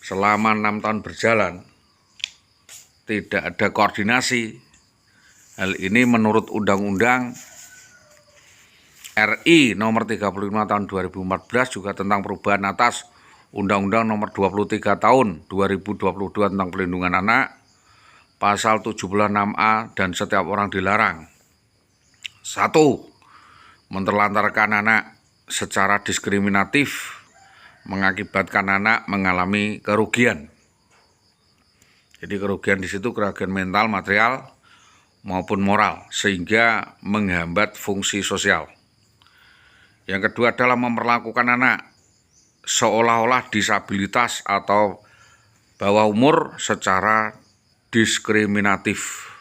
selama 6 tahun berjalan tidak ada koordinasi. Hal ini menurut Undang-Undang RI nomor 35 tahun 2014 juga tentang perubahan atas Undang-Undang nomor 23 tahun 2022 tentang pelindungan anak, pasal 76A, dan setiap orang dilarang. 1. Menterlantarkan anak secara diskriminatif mengakibatkan anak mengalami kerugian. Jadi kerugian di situ kerugian mental, material maupun moral, sehingga menghambat fungsi sosial. Yang kedua adalah memperlakukan anak seolah-olah disabilitas atau bawah umur secara diskriminatif.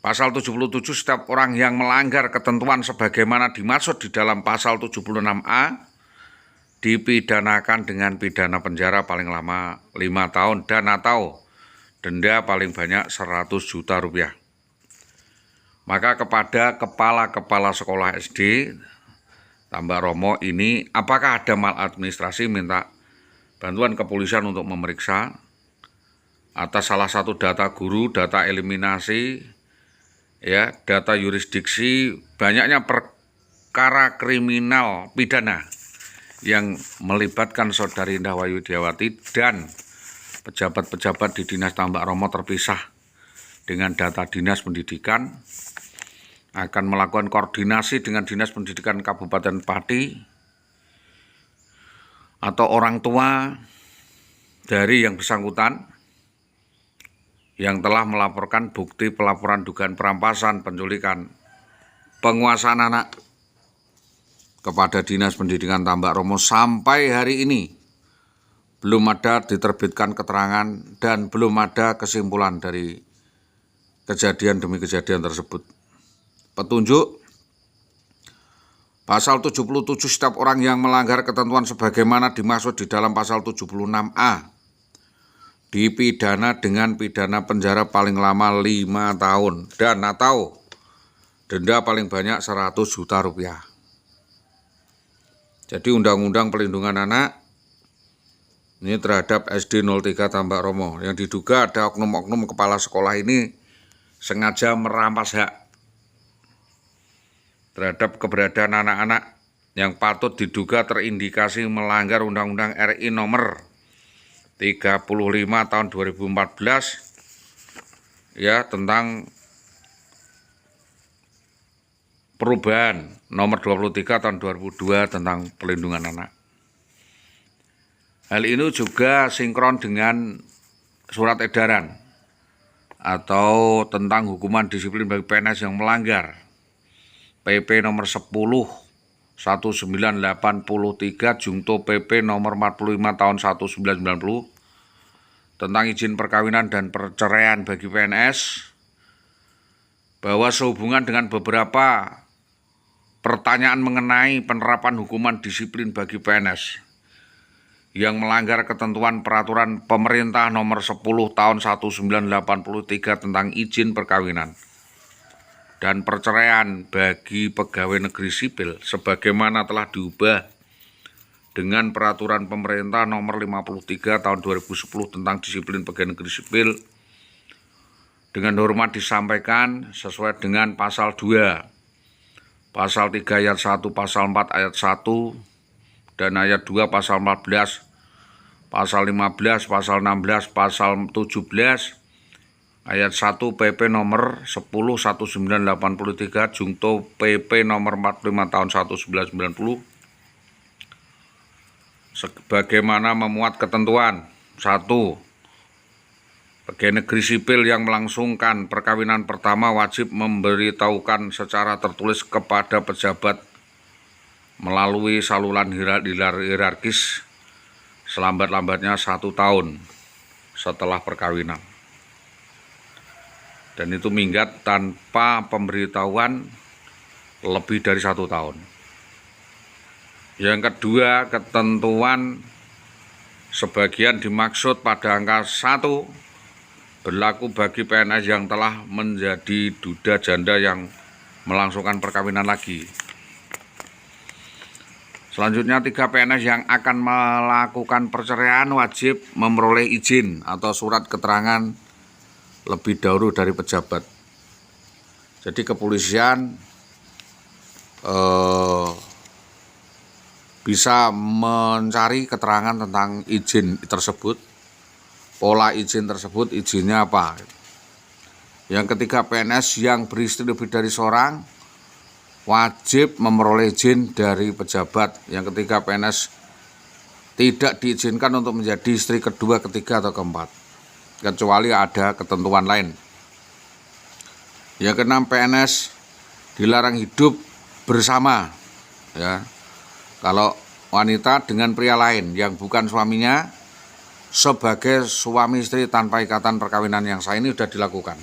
Pasal 77, setiap orang yang melanggar ketentuan sebagaimana dimaksud di dalam pasal 76A dipidanakan dengan pidana penjara paling lama 5 tahun dan atau denda paling banyak 100 juta rupiah. Maka kepada kepala-kepala sekolah SD Tambak Romo ini, apakah ada maladministrasi, minta bantuan kepolisian untuk memeriksa atas salah satu data guru, data eliminasi, ya, data yurisdiksi, banyaknya perkara kriminal pidana yang melibatkan Saudari Indah Wahyudiawati dan pejabat-pejabat di Dinas Tambak Romo terpisah dengan data Dinas Pendidikan, akan melakukan koordinasi dengan Dinas Pendidikan Kabupaten Pati atau orang tua dari yang bersangkutan yang telah melaporkan bukti pelaporan dugaan perampasan, penculikan, penguasaan anak kepada Dinas Pendidikan Tambak Romo. Sampai hari ini belum ada diterbitkan keterangan dan belum ada kesimpulan dari kejadian demi kejadian tersebut. Petunjuk pasal 77, setiap orang yang melanggar ketentuan sebagaimana dimaksud di dalam pasal 76A dipidana dengan pidana penjara paling lama 5 tahun dan atau denda paling banyak 100 juta rupiah. Jadi Undang-Undang Pelindungan Anak ini terhadap SD 03 Tambak Romo yang diduga ada oknum-oknum kepala sekolah ini sengaja merampas hak terhadap keberadaan anak-anak yang patut diduga terindikasi melanggar Undang-Undang RI nomor 35 tahun 2014 ya, tentang perubahan nomor 23 tahun 2002 tentang pelindungan anak. Hal ini juga sinkron dengan surat edaran atau tentang hukuman disiplin bagi PNS yang melanggar PP nomor 10 1983 Jungto PP nomor 45 tahun 1990 tentang izin perkawinan dan perceraian bagi PNS, bahwa sehubungan dengan beberapa pertanyaan mengenai penerapan hukuman disiplin bagi PNS yang melanggar ketentuan peraturan pemerintah nomor 10 tahun 1983 tentang izin perkawinan dan perceraian bagi pegawai negeri sipil sebagaimana telah diubah dengan peraturan pemerintah nomor 53 tahun 2010 tentang disiplin pegawai negeri sipil, dengan hormat disampaikan sesuai dengan pasal 2, pasal 3 ayat 1, pasal 4 ayat 1, dan ayat 2 pasal 14, pasal 15, pasal 16, pasal 17, ayat 1 PP nomor 10 1983 Jungto PP nomor 45 tahun 1990 sebagaimana memuat ketentuan 1. Pegawai negeri sipil yang melangsungkan perkawinan pertama wajib memberitahukan secara tertulis kepada pejabat melalui saluran hierarkis selambat-lambatnya 1 tahun setelah perkawinan. Dan itu minggat tanpa pemberitahuan lebih dari 1 tahun. Yang kedua, ketentuan sebagian dimaksud pada angka 1 berlaku bagi PNS yang telah menjadi duda janda yang melangsungkan perkawinan lagi. Selanjutnya 3 PNS yang akan melakukan perceraian wajib memperoleh izin atau surat keterangan lebih dahulu dari pejabat. Jadi kepolisian bisa mencari keterangan tentang izin tersebut, pola izin tersebut, izinnya apa. Yang ketiga, PNS yang beristri lebih dari seorang wajib memperoleh izin dari pejabat. Yang ketiga, PNS tidak diizinkan untuk menjadi istri kedua, ketiga, atau keempat, kecuali ada ketentuan lain. Yang keenam, PNS dilarang hidup bersama, ya, kalau wanita dengan pria lain yang bukan suaminya sebagai suami istri tanpa ikatan perkawinan yang sah. Ini sudah dilakukan.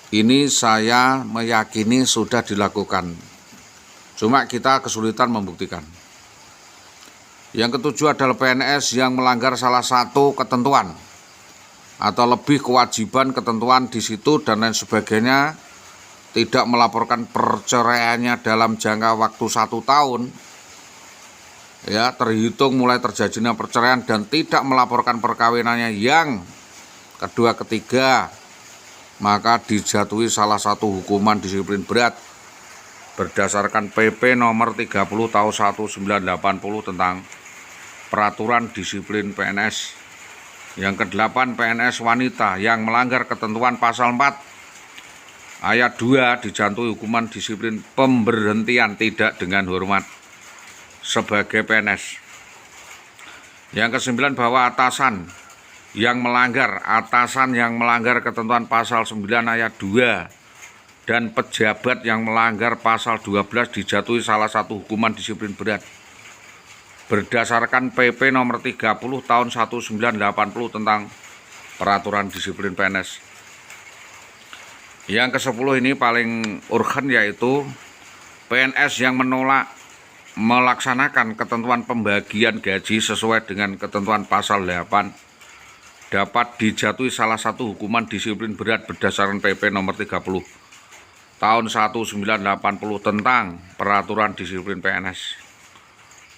Ini saya meyakini sudah dilakukan, cuma kita kesulitan membuktikan. Yang ketujuh adalah PNS yang melanggar salah satu ketentuan atau lebih kewajiban ketentuan di situ dan lain sebagainya, tidak melaporkan perceraiannya dalam jangka waktu 1 tahun, ya, terhitung mulai terjadinya perceraian, dan tidak melaporkan perkawinannya yang kedua, ketiga, maka dijatuhi salah satu hukuman disiplin berat berdasarkan PP nomor 30 tahun 1980 tentang peraturan disiplin PNS. Yang ke-8, PNS wanita yang melanggar ketentuan pasal 4 ayat 2 dijatuhi hukuman disiplin pemberhentian tidak dengan hormat sebagai PNS. Yang ke-9, bahwa atasan yang melanggar ketentuan pasal 9 ayat 2 dan pejabat yang melanggar pasal 12 dijatuhi salah satu hukuman disiplin berat berdasarkan PP nomor 30 tahun 1980 tentang peraturan disiplin PNS. Yang ke-10 ini paling urgen, yaitu PNS yang menolak melaksanakan ketentuan pembagian gaji sesuai dengan ketentuan pasal 8 dapat dijatuhi salah satu hukuman disiplin berat berdasarkan PP nomor 30 tahun 1980 tentang peraturan disiplin PNS.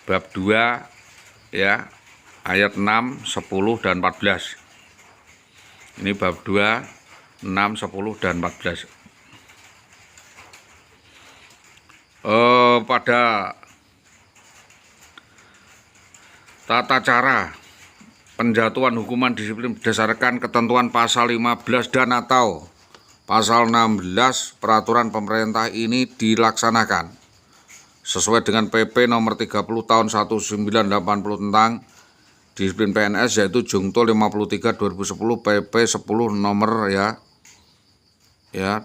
Bab 2, ya, ayat 6, 10, dan 14. Ini bab 2, 6, 10, dan 14. Pada tata cara penjatuhan hukuman disiplin berdasarkan ketentuan pasal 15 dan atau pasal 16 peraturan pemerintah ini dilaksanakan sesuai dengan PP nomor 30 tahun 1980 tentang disiplin PNS, yaitu Jungto 53 2010 PP 10 nomor ya 2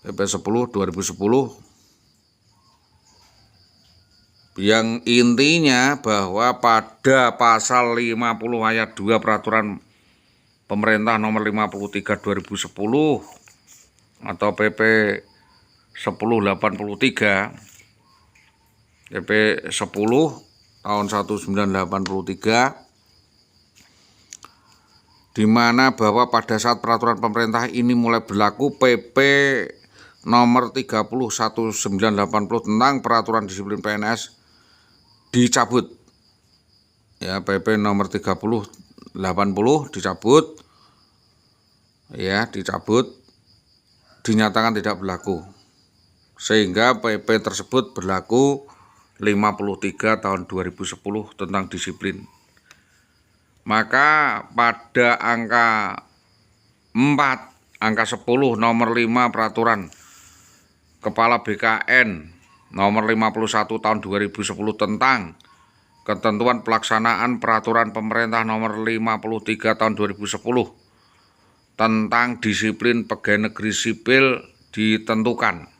PP 10 2010, yang intinya bahwa pada pasal 50 ayat 2 peraturan pemerintah nomor 53 2010 atau PP 1083, PP 10 tahun 1983, di mana bahwa pada saat peraturan pemerintah ini mulai berlaku, PP nomor 30 1980 tentang peraturan disiplin PNS dicabut. Ya, PP nomor 30 80 dicabut, ya, dinyatakan tidak berlaku, sehingga PP tersebut berlaku 53 tahun 2010 tentang disiplin. Maka pada angka 4, angka 10 nomor 5 peraturan Kepala BKN nomor 51 tahun 2010 tentang ketentuan pelaksanaan peraturan pemerintah nomor 53 tahun 2010 tentang disiplin pegawai negeri sipil ditentukan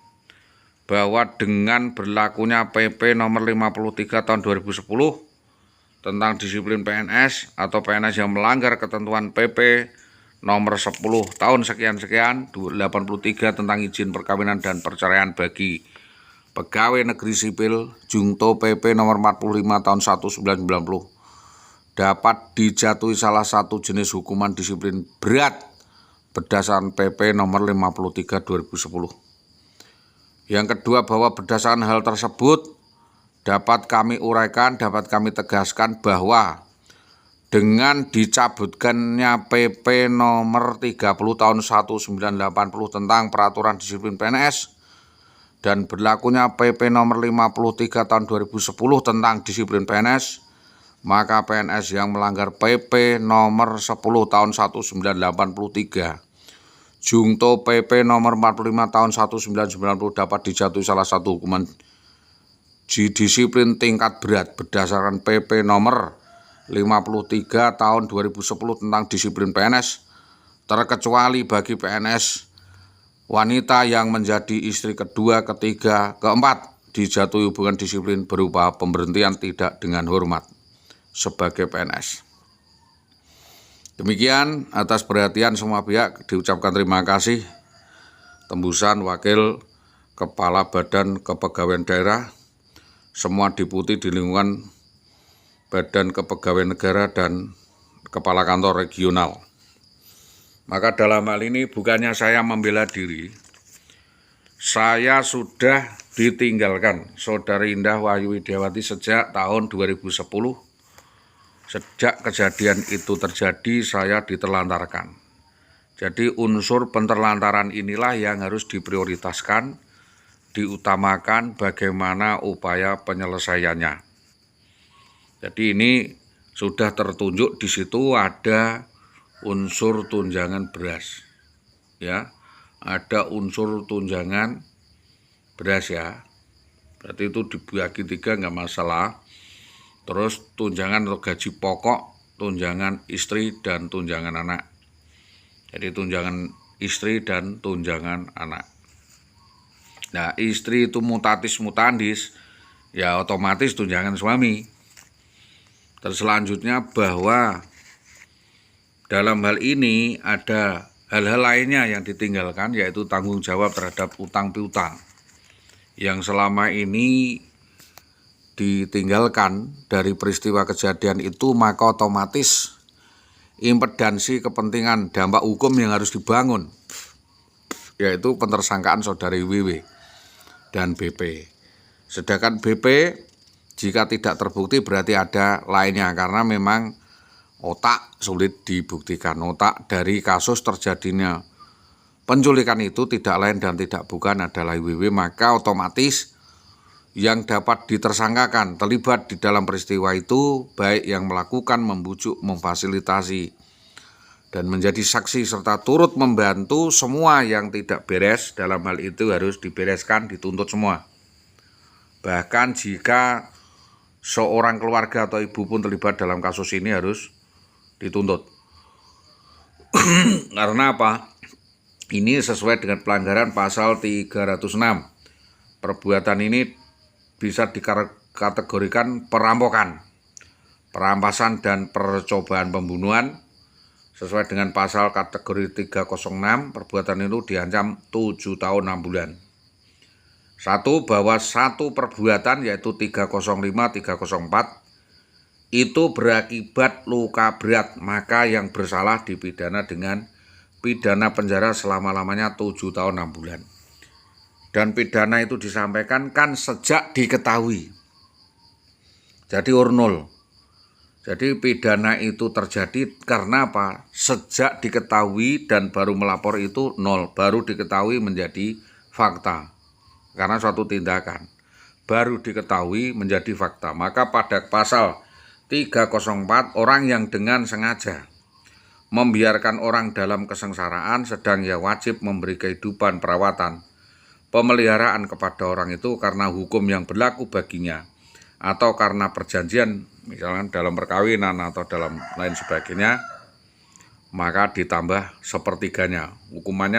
bahwa dengan berlakunya PP nomor 53 tahun 2010 tentang disiplin PNS atau PNS yang melanggar ketentuan PP nomor 10 tahun sekian-sekian 83 tentang izin perkawinan dan perceraian bagi pegawai negeri sipil Jungto PP nomor 45 tahun 1990 dapat dijatuhi salah satu jenis hukuman disiplin berat berdasarkan PP nomor 53 2010. Yang kedua, bahwa berdasarkan hal tersebut dapat kami uraikan, dapat kami tegaskan bahwa dengan dicabutkannya PP nomor 30 tahun 1980 tentang peraturan disiplin PNS dan berlakunya PP nomor 53 tahun 2010 tentang disiplin PNS, maka PNS yang melanggar PP nomor 10 tahun 1983 Jungto PP nomor 45 tahun 1990 dapat dijatuhi salah satu hukuman disiplin tingkat berat berdasarkan PP nomor 53 tahun 2010 tentang disiplin PNS, terkecuali bagi PNS wanita yang menjadi istri kedua, ketiga, keempat dijatuhi hubungan disiplin berupa pemberhentian tidak dengan hormat sebagai PNS. Demikian, atas perhatian semua pihak diucapkan terima kasih. Tembusan Wakil Kepala Badan Kepegawaian Daerah, semua deputi di lingkungan Badan Kepegawaian Negara dan Kepala Kantor Regional. Maka dalam hal ini bukannya saya membela diri, saya sudah ditinggalkan Saudari Indah Wahyu Widiawati sejak tahun 2010. Sejak kejadian itu terjadi, saya diterlantarkan. Jadi unsur penterlantaran inilah yang harus diprioritaskan, diutamakan bagaimana upaya penyelesaiannya. Jadi ini sudah tertunjuk di situ ada unsur tunjangan beras, ya, ada unsur tunjangan beras ya. Berarti itu dibagi 3 nggak masalah. Terus tunjangan atau gaji pokok, tunjangan istri, dan tunjangan anak. Jadi tunjangan istri dan tunjangan anak. Nah, istri itu mutatis mutandis, ya otomatis tunjangan suami. Terus selanjutnya bahwa dalam hal ini ada hal-hal lainnya yang ditinggalkan, yaitu tanggung jawab terhadap utang piutang yang selama ini ditinggalkan dari peristiwa kejadian itu, maka otomatis impedansi kepentingan dampak hukum yang harus dibangun, yaitu pentersangkaan Saudari WW dan BP. Sedangkan BP jika tidak terbukti berarti ada lainnya, karena memang otak sulit dibuktikan. Otak dari kasus terjadinya penculikan itu tidak lain dan tidak bukan adalah WW, maka otomatis yang dapat ditersangkakan terlibat di dalam peristiwa itu baik yang melakukan, membujuk, memfasilitasi, dan menjadi saksi serta turut membantu semua yang tidak beres dalam hal itu harus dibereskan, dituntut semua. Bahkan jika seorang keluarga atau ibu pun terlibat dalam kasus ini harus dituntut. Karena apa? Ini sesuai dengan pelanggaran pasal 306. Perbuatan ini bisa dikategorikan perampokan, perampasan, dan percobaan pembunuhan. Sesuai dengan pasal kategori 306, perbuatan itu diancam 7 tahun 6 bulan. Satu, bahwa satu perbuatan yaitu 305, 304 itu berakibat luka berat, maka yang bersalah dipidana dengan pidana penjara selama-lamanya 7 tahun 6 bulan. Dan pidana itu disampaikan kan sejak diketahui. Jadi urnul. Jadi pidana itu terjadi karena apa? Sejak diketahui dan baru melapor itu 0. Baru diketahui menjadi fakta. Karena suatu tindakan. Baru diketahui menjadi fakta. Maka pada pasal 304, orang yang dengan sengaja membiarkan orang dalam kesengsaraan sedang ia wajib memberi kehidupan, perawatan, pemeliharaan kepada orang itu karena hukum yang berlaku baginya atau karena perjanjian, misalnya dalam perkawinan atau dalam lain sebagainya, maka ditambah sepertiganya hukumannya.